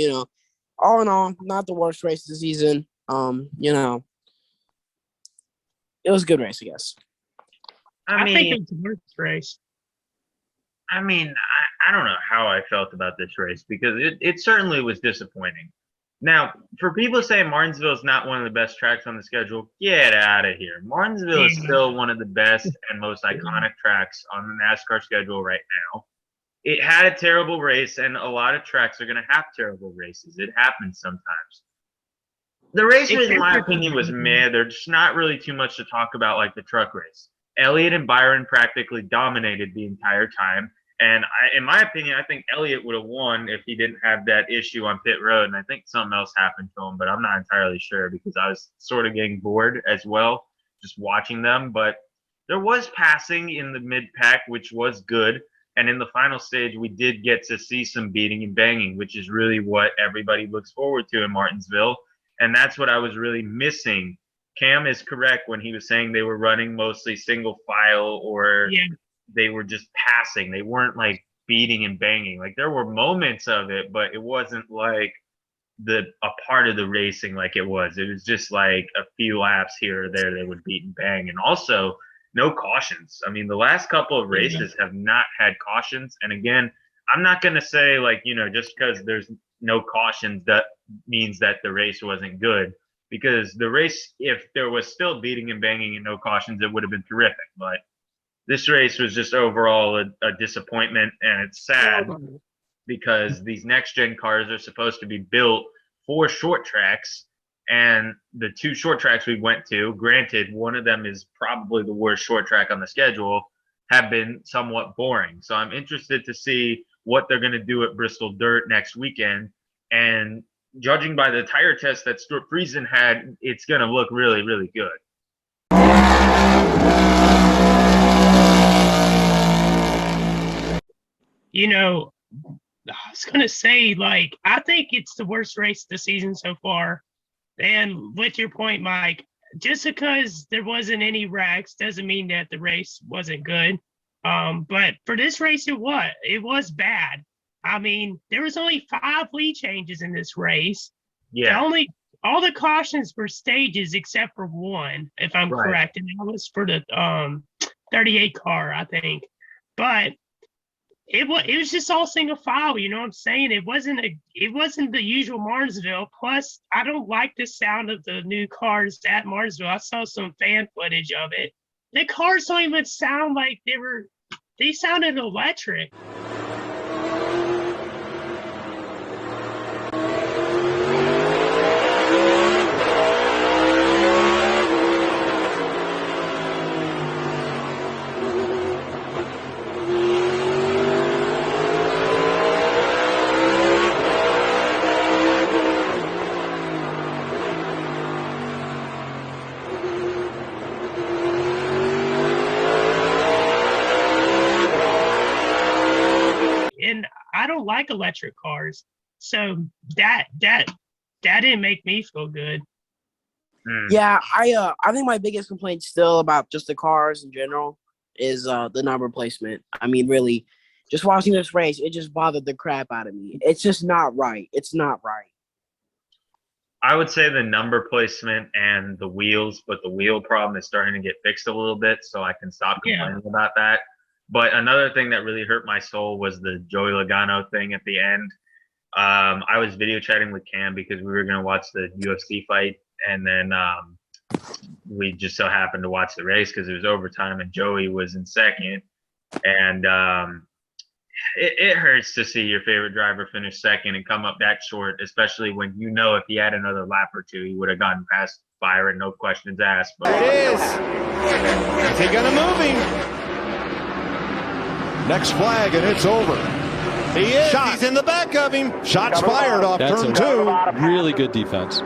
all in all, not the worst race of the season. It was a good race, I guess. I think it was the worst race. I mean, I don't know how I felt about this race because it certainly was disappointing. Now, for people saying Martinsville is not one of the best tracks on the schedule, get out of here. Martinsville is still one of the best and most iconic tracks on the NASCAR schedule right now. It had a terrible race, and a lot of tracks are going to have terrible races. It happens sometimes. The race, in my opinion, was meh. There's not really too much to talk about like the truck race. Elliott and Byron practically dominated the entire time. And in my opinion, I think Elliott would have won if he didn't have that issue on pit road. And I think something else happened to him, but I'm not entirely sure because I was sort of getting bored as well, just watching them. But there was passing in the mid-pack, which was good. And in the final stage, we did get to see some beating and banging, which is really what everybody looks forward to in Martinsville. And that's what I was really missing. Cam is correct when he was saying they were running mostly single file or they were just passing. They weren't like beating and banging. Like there were moments of it, but it wasn't like a part of the racing like it was. It was just like a few laps here or there they would beat and bang. And also no cautions. I mean, the last couple of races have not had cautions. And again, I'm not going to say like, just because there's no cautions, that means that the race wasn't good. Because the race, if there was still beating and banging and no cautions, it would have been terrific. But this race was just overall a disappointment, and it's sad because these next-gen cars are supposed to be built for short tracks, and the two short tracks we went to, granted, one of them is probably the worst short track on the schedule, have been somewhat boring. So I'm interested to see what they're going to do at Bristol Dirt next weekend, and judging by the tire test that Stuart Friesen had, it's going to look really, really good. I was going to say, like, I think it's the worst race of the season so far. And with your point, Mike, just because there wasn't any wrecks doesn't mean that the race wasn't good. But for this race, it was bad. I mean, there was only 5 lead changes in this race. Yeah. All the cautions were stages except for one, if I'm correct, and that was for the 38 car, I think. But it was just all single file. You know what I'm saying? It wasn't the usual Martinsville. Plus, I don't like the sound of the new cars at Martinsville. I saw some fan footage of it. The cars don't even sound like they sounded electric. I don't like electric cars, so that didn't make me feel good. Yeah, I think my biggest complaint still about just the cars in general is the number placement. I mean, really, just watching this race, it just bothered the crap out of me. It's just not right. It's not right. I would say the number placement and the wheels, but the wheel problem is starting to get fixed a little bit, so I can stop complaining about that. But another thing that really hurt my soul was the Joey Logano thing at the end. I was video chatting with Cam because we were going to watch the UFC fight, and then we just so happened to watch the race because it was overtime and Joey was in second. And it hurts to see your favorite driver finish second and come up that short, especially when if he had another lap or two, he would have gotten past Byron, no questions asked. But there it is. Is he going to move him? Next flag, and it's over. He is. He's in the back of him. Shots fired off turn 2. Really good defense.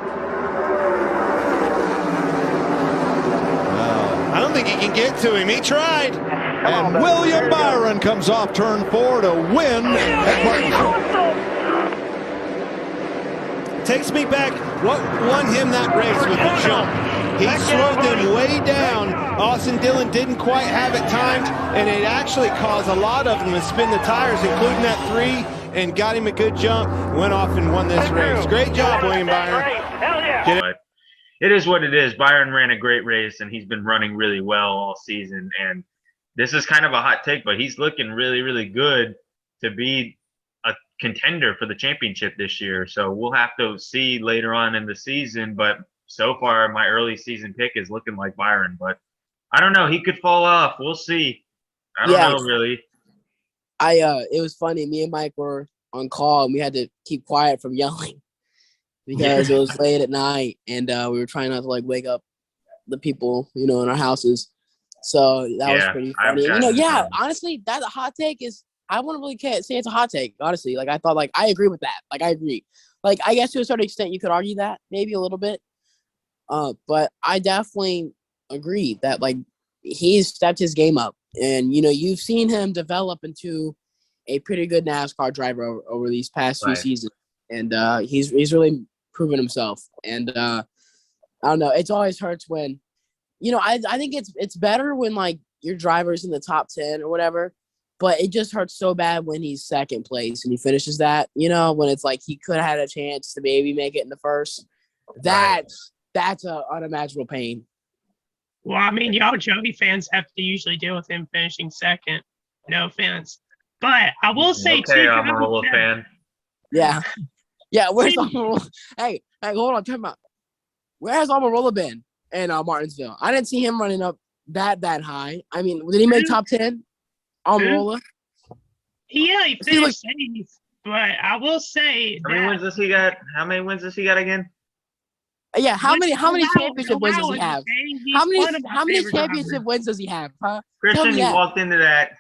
I don't think he can get to him. He tried. And William Byron comes off turn 4 to win at Martinsville. Takes me back. What won him that race was the jump. He slowed them way down. Austin Dillon didn't quite have it timed, and it actually caused a lot of them to spin the tires, including that 3, and got him a good jump. Went off and won this race. Great job, William Byron. But it is what it is. Byron ran a great race, and he's been running really well all season. And this is kind of a hot take, but he's looking really, really good to be a contender for the championship this year. So we'll have to see later on in the season, but so far, my early season pick is looking like Byron, but I don't know. He could fall off. We'll see. I don't know, really. It was funny. Me and Mike were on call, and we had to keep quiet from yelling because it was late at night, and we were trying not to wake up the people, in our houses. So that was pretty funny. And, honestly, that hot take is I wouldn't really say it's a hot take, honestly. Like, I thought, like, I agree with that. Like, I agree. Like, I guess to a certain extent, you could argue that maybe a little bit. But I definitely agree that, like, he's stepped his game up. And, you know, you've seen him develop into a pretty good NASCAR driver over these past few seasons. And he's really proven himself. And I don't know. It's always hurts when, you know, I think it's better when, like, your driver's in the top 10 or whatever. But it just hurts so bad when he's second place and he finishes that, you know, when it's like he could have had a chance to maybe make it in the first. That's an unimaginable pain. Well, I mean, y'all Joey fans have to usually deal with him finishing second. No offense. But I will say, okay, I'm a Rolla fan. Yeah. Yeah, where's Amarola? Hey, hold on, talking about. Where has Amarola been in Martinsville? I didn't see him running up that high. I mean, did he make top 10? Amarola? Yeah, he finished 8th. But I will say How many wins does he got? How many wins does he got again? Yeah, how many championship wins does he have? How many championship wins does he have? Huh? Christian, you walked into that.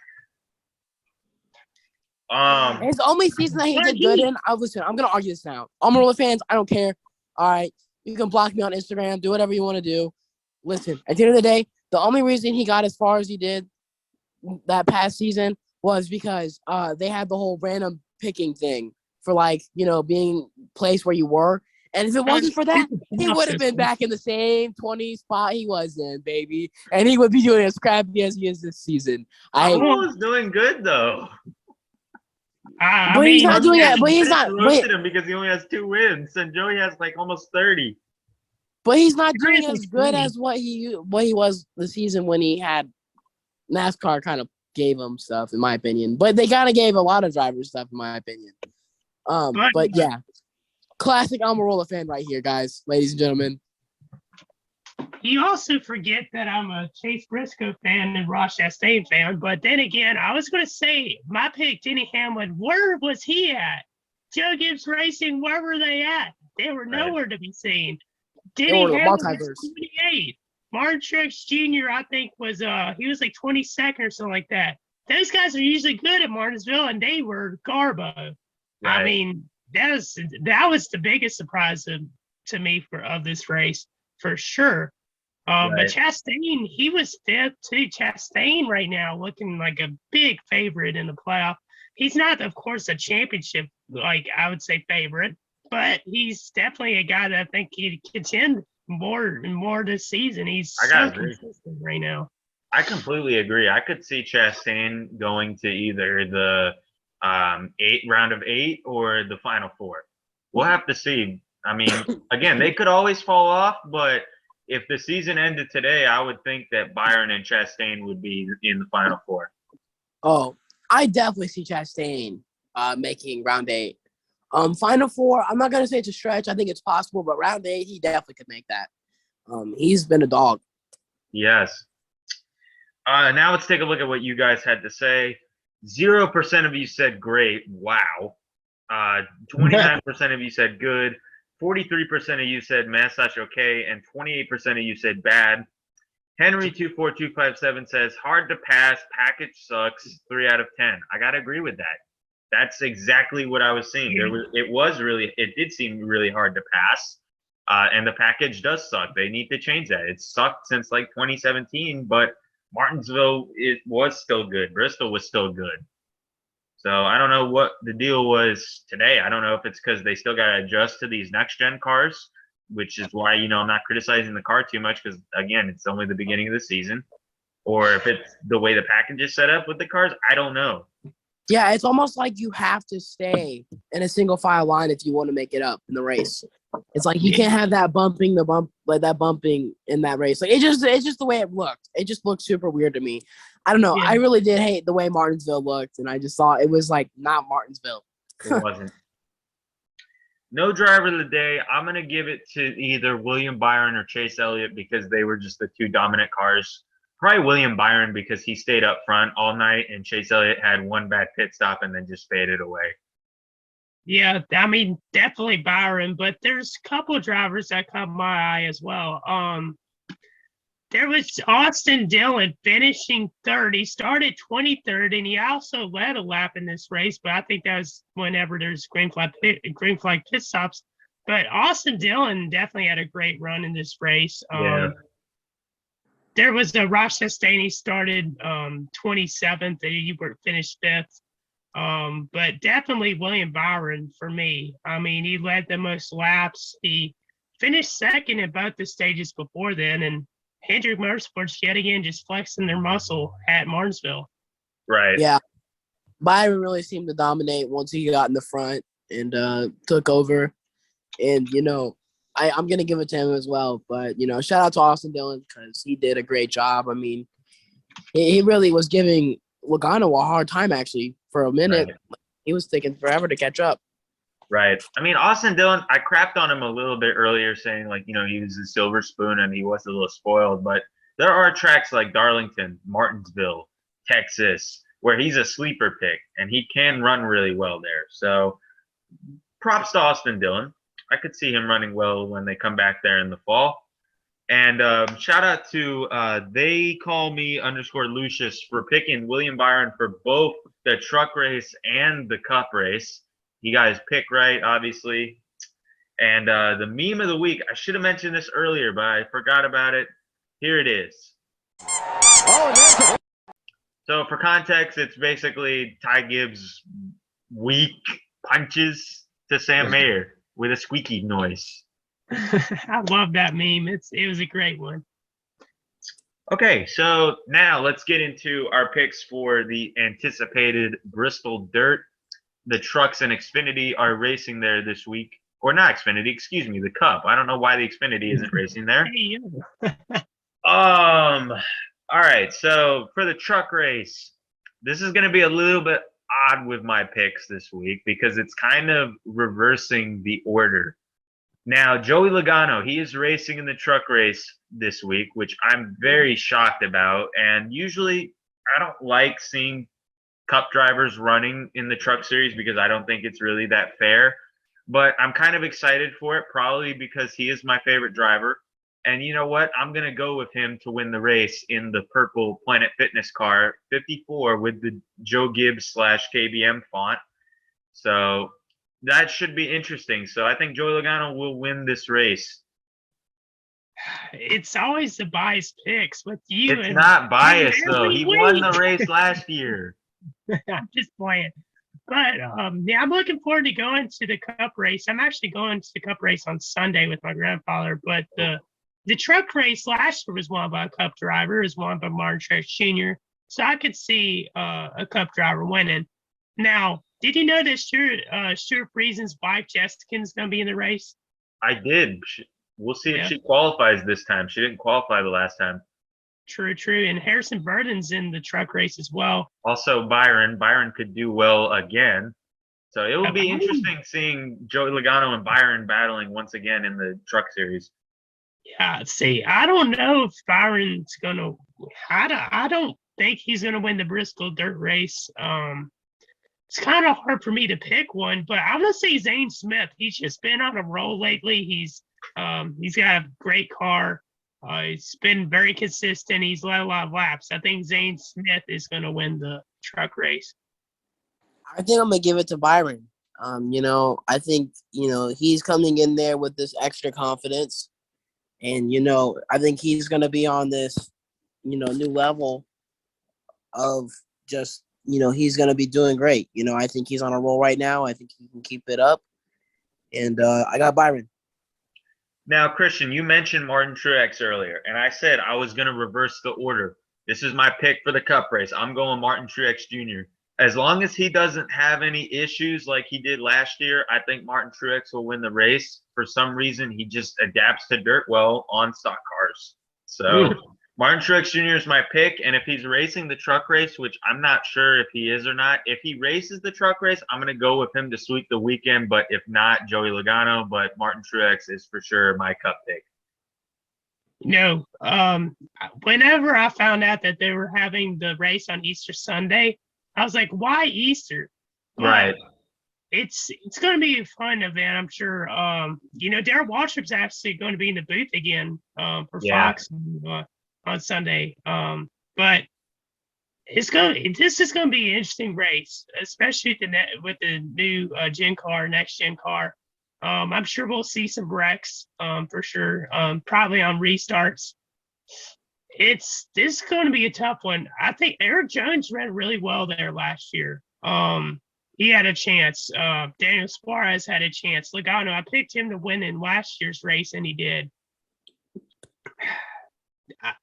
It's the only season that he did good in. Listen, I'm gonna argue this now. Amarola fans, I don't care. All right, you can block me on Instagram, do whatever you want to do. Listen, at the end of the day, the only reason he got as far as he did that past season was because they had the whole random picking thing for, like, you know, being placed where you were. And if it wasn't for that, he would have been back in the same 20 spot he was in, baby. And he would be doing as crappy as he is this season. I was doing good though. But he's not doing it. But he's not. Roasted him because he only has 2 wins, and Joey has like almost 30. But he's not doing as good as what he was the season when he had NASCAR kind of gave him stuff, in my opinion. But they kind of gave a lot of drivers stuff, in my opinion. But yeah, classic Amarola fan right here, guys, ladies and gentlemen. You also forget that I'm a Chase Briscoe fan and Ross Chastain fan. But then again, I was going to say my pick, Denny Hamlin. Where was he at? Joe Gibbs Racing, where were they at? They were nowhere to be seen. Denny Hamlin was 28. Martin Truex Jr., I think, was he was like 22nd or something like that. Those guys are usually good at Martinsville, and they were Garbo. Right. I mean, that was the biggest surprise to me of this race for sure. But Chastain, he was 5th too. Chastain right now looking like a big favorite in the playoff. He's not, of course, a championship, like I would say, favorite, but he's definitely a guy that I think he'd contend more and more this season. He's so consistent right now. I completely agree. I could see Chastain going to either the round of 8 or the final 4. We'll have to see. I mean, again, they could always fall off, but if the season ended today, I would think that Byron and Chastain would be in the final 4. Oh, I definitely see Chastain making round 8. Final 4, I'm not going to say it's a stretch. I think it's possible, but round 8, he definitely could make that. He's been a dog. Yes. Now let's take a look at what you guys had to say. 0% of you said great. Wow. 29% of you said good. 43% of you said massage okay, and 28% of you said bad. Henry24257 says hard to pass, package sucks, 3 out of 10. I gotta agree with that. That's exactly what I was seeing. It did seem really hard to pass, and the package does suck. They need to change that. It's sucked since like 2017, but Martinsville was still good. Bristol was still good. So I don't know what the deal was today. I don't know if it's because they still got to adjust to these next-gen cars, which is why, I'm not criticizing the car too much because, again, it's only the beginning of the season. Or if it's the way the package is set up with the cars, I don't know. Yeah, it's almost like you have to stay in a single file line if you want to make it up in the race. It's like you can't have that bumping in that race. Like it's just the way it looked. It just looked super weird to me. I don't know. Yeah. I really did hate the way Martinsville looked, and I just thought it was like not Martinsville. It wasn't. No driver of the day. I'm gonna give it to either William Byron or Chase Elliott because they were just the 2 dominant cars. Probably William Byron because he stayed up front all night, and Chase Elliott had 1 bad pit stop and then just faded away. Yeah, I mean, definitely Byron, but there's a couple of drivers that caught my eye as well. There was Austin Dillon finishing third. He started 23rd, and he also led a lap in this race. But I think that was whenever there's green flag pit stops. But Austin Dillon definitely had a great run in this race. Yeah. There was Ross Chastain. He started 27th, and he finished 5th. But definitely William Byron for me. I mean, he led the most laps. He finished second in both the stages before then, and Hendrick Motorsports yet again just flexing their muscle at Martinsville. Right. Yeah. Byron really seemed to dominate once he got in the front and took over. And, I'm going to give it to him as well. But, shout out to Austin Dillon because he did a great job. I mean, he really was giving Logano a hard time, actually, for a minute. Right. He was taking forever to catch up. Right. I mean, Austin Dillon, I crapped on him a little bit earlier saying, he was a silver spoon and he was a little spoiled. But there are tracks like Darlington, Martinsville, Texas, where he's a sleeper pick and he can run really well there. So props to Austin Dillon. I could see him running well when they come back there in the fall. And shout out to they call me _Lucius for picking William Byron for both the truck race and the cup race. You guys pick right, obviously. And the meme of the week, I should have mentioned this earlier, but I forgot about it. Here it is. So for context, it's basically tygibbs weak punches to Sam Mayer with a squeaky noise. I love that meme. It was a great one. Okay, so now let's get into our picks for the anticipated Bristol Dirt. The trucks and Xfinity are racing there this week. Or not Xfinity, excuse me, the Cup. I don't know why the Xfinity isn't racing there. All right, so for the truck race, this is going to be a little bit odd with my picks this week because it's kind of reversing the order. Now, Joey Logano, he is racing in the truck race this week, which I'm very shocked about. And usually I don't like seeing Cup drivers running in the truck series because I don't think it's really that fair. But I'm kind of excited for it, probably because he is my favorite driver. And you know what? I'm going to go with him to win the race in the purple Planet Fitness car 54 with the Joe Gibbs /KBM font. So that should be interesting. So I think Joey Logano will win this race. It's always the biased picks with you. It's not biased, though. He won the race last year. I'm just playing. But, yeah, I'm looking forward to going to the Cup race. I'm actually going to the Cup race on Sunday with my grandfather. But the truck race last year was won by a Cup driver. It was won by Martin Truex Jr. So I could see a Cup driver winning. Now, did you know that Stuart Friesen's wife, Jessica, is going to be in the race? I did. We'll see if she qualifies this time. She didn't qualify the last time. True. And Harrison Burton's in the truck race as well. Also, Byron. Byron could do well again. So it will be interesting seeing Joey Logano and Byron battling once again in the truck series. Yeah, see, I don't know if Byron's going to – I don't think he's going to win the Bristol Dirt Race. It's kind of hard for me to pick one, but I'm going to say Zane Smith. He's just been on a roll lately. He's got a great car. He's been very consistent. He's led a lot of laps. I think Zane Smith is going to win the truck race. I think I'm going to give it to Byron. I think, he's coming in there with this extra confidence. And, I think he's going to be on this, new level of just, he's going to be doing great. I think he's on a roll right now. I think he can keep it up. And I got Byron. Now, Christian, you mentioned Martin Truex earlier, and I said I was going to reverse the order. This is my pick for the Cup race. I'm going Martin Truex Jr. As long as he doesn't have any issues like he did last year, I think Martin Truex will win the race. For some reason, he just adapts to dirt well on stock cars. So Martin Truex Jr. is my pick, and if he's racing the truck race, which I'm not sure if he is or not, if he races the truck race, I'm going to go with him to sweep the weekend, but if not, Joey Logano, but Martin Truex is for sure my Cup pick. Whenever I found out that they were having the race on Easter Sunday, I was like, why Easter? But right. It's going to be a fun event, I'm sure. Darrell Waltrip's actually going to be in the booth again for Fox. on Sunday. But this is gonna be an interesting race, especially with the new next gen car. I'm sure we'll see some wrecks for sure. Probably on restarts. This is going to be a tough one. I think Eric Jones ran really well there last year. He had a chance. Daniel Suarez had a chance. Logano, I picked him to win in last year's race, and he did.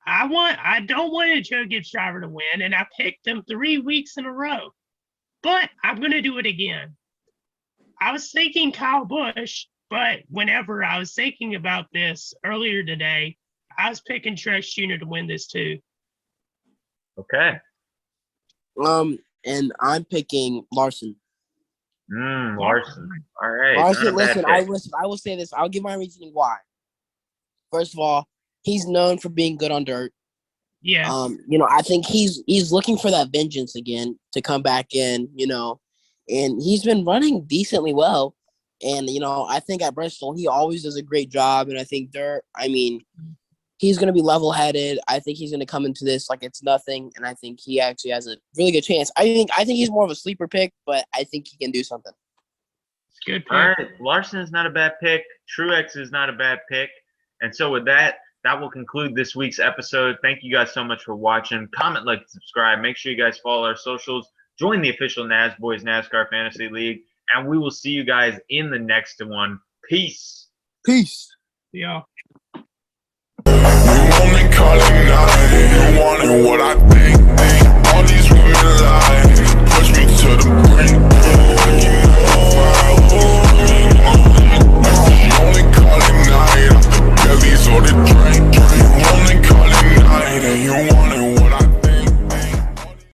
I don't want a Joe Gibbs driver to win, and I picked him 3 weeks in a row. But I'm going to do it again. I was thinking Kyle Busch, but whenever I was thinking about this earlier today, I was picking Truex Jr. to win this too. Okay. And I'm picking Larson. Larson. All right. Larson, listen, I will say this. I'll give my reasoning why. First of all, he's known for being good on dirt. Yeah. I think he's looking for that vengeance again to come back in, and he's been running decently well. And, I think at Bristol, he always does a great job. And I think he's going to be level-headed. I think he's going to come into this like it's nothing. And I think he actually has a really good chance. I think he's more of a sleeper pick, but I think he can do something. Good pick. All right. Larson is not a bad pick. Truex is not a bad pick. And so with that will conclude this week's episode. Thank you guys so much for watching. Comment, like, and subscribe. Make sure you guys follow our socials. Join the official Nasboys NASCAR Fantasy League. And we will see you guys in the next one. Peace. Peace. Yeah. You only calling now, you wanted what I